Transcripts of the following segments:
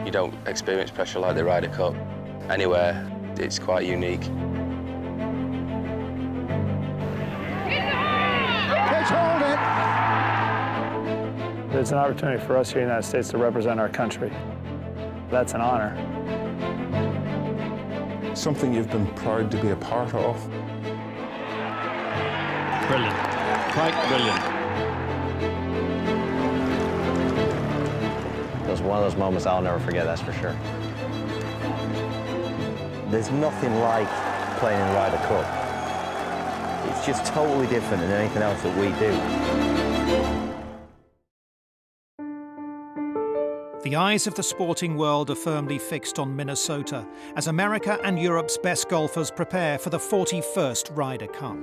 You don't experience pressure like the Ryder Cup anywhere. It's quite unique. Let's hold it. It's an opportunity for us here in the United States to represent our country. That's an honor. Something you've been proud to be a part of. Brilliant, quite brilliant. It was one of those moments I'll never forget, that's for sure. There's nothing like playing in the Ryder Cup. It's just totally different than anything else that we do. The eyes of the sporting world are firmly fixed on Minnesota as America and Europe's best golfers prepare for the 41st Ryder Cup.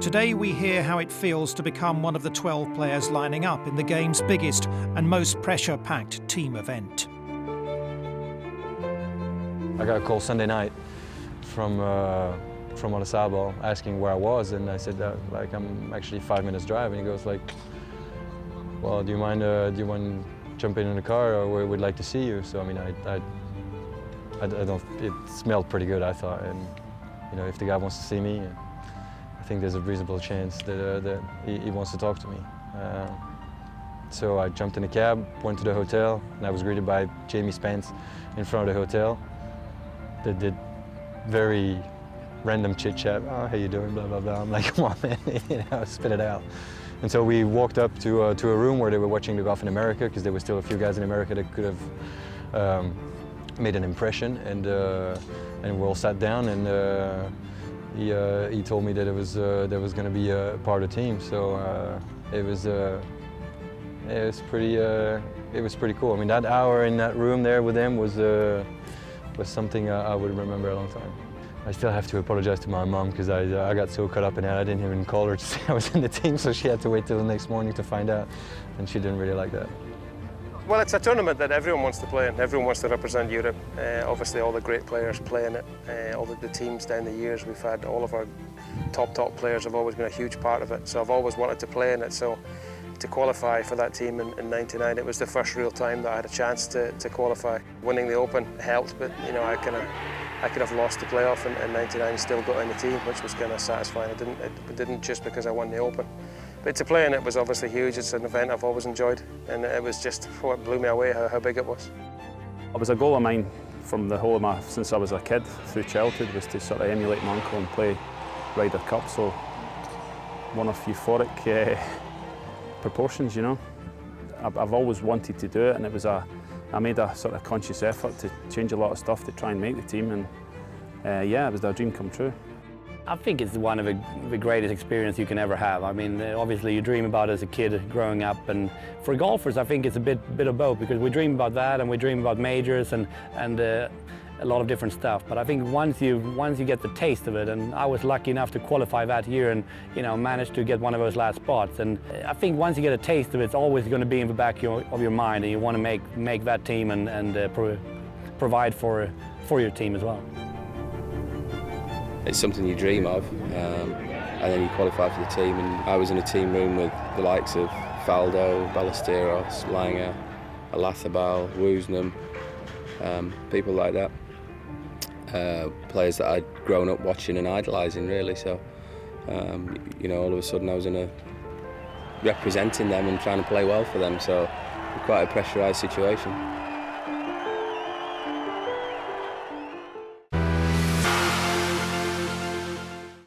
Today we hear how it feels to become one of the 12 players lining up in the game's biggest and most pressure-packed team event. I got a call Sunday night from Olasabo asking where I was, and I said that I'm actually 5 minutes drive, and he goes like, well, do you mind jumping in the car, or we'd like to see you? So I mean, I don't. It smelled pretty good, I thought, and you know, if the guy wants to see me, I think there's a reasonable chance that he wants to talk to me. So I jumped in a cab, went to the hotel, and I was greeted by Jamie Spence in front of the hotel. They did very random chit chat. Oh, how you doing? Blah blah blah. I'm like, come on, man, you know, spit it out. And so we walked up to a room where they were watching the golf in America, because there were still a few guys in America that could have made an impression. And we all sat down, and he told me that it was going to be a part of the team. So it was pretty cool. I mean, that hour in that room there with him was something I would remember a long time. I still have to apologize to my mom, because I got so caught up in that I didn't even call her to say I was in the team, so she had to wait till the next morning to find out, and she didn't really like that. Well, it's a tournament that everyone wants to play in. Everyone wants to represent Europe. Obviously, all the great players play in it. All the teams down the years, we've had all of our top players have always been a huge part of it. So I've always wanted to play in it. So to qualify for that team in '99, it was the first real time that I had a chance to qualify. Winning the Open helped, but you know, I could have lost the playoff in '99 and still got in the team, which was kind of satisfying. It didn't just because I won the Open. But to play in it was obviously huge. It's an event I've always enjoyed, and it was just what blew me away how big it was. It was a goal of mine from the whole of since I was a kid through childhood, was to sort of emulate my uncle and play Ryder Cup. So one of euphoric proportions, you know. I've always wanted to do it, and I made a sort of conscious effort to change a lot of stuff to try and make the team, and yeah, it was a dream come true. I think it's one of the greatest experiences you can ever have. I mean, obviously you dream about it as a kid growing up, and for golfers I think it's a bit of both, because we dream about that and we dream about majors and a lot of different stuff. But I think once you get the taste of it, and I was lucky enough to qualify that year and managed to get one of those last spots, and I think once you get a taste of it, it's always going to be in the back of your mind, and you want to make that team and provide for your team as well. It's something you dream of, and then you qualify for the team. And I was in a team room with the likes of Faldo, Ballesteros, Langer, Alathabal, Woosnam, people like that. Players that I'd grown up watching and idolising, really. So, you know, all of a sudden I was representing them and trying to play well for them. So, quite a pressurised situation.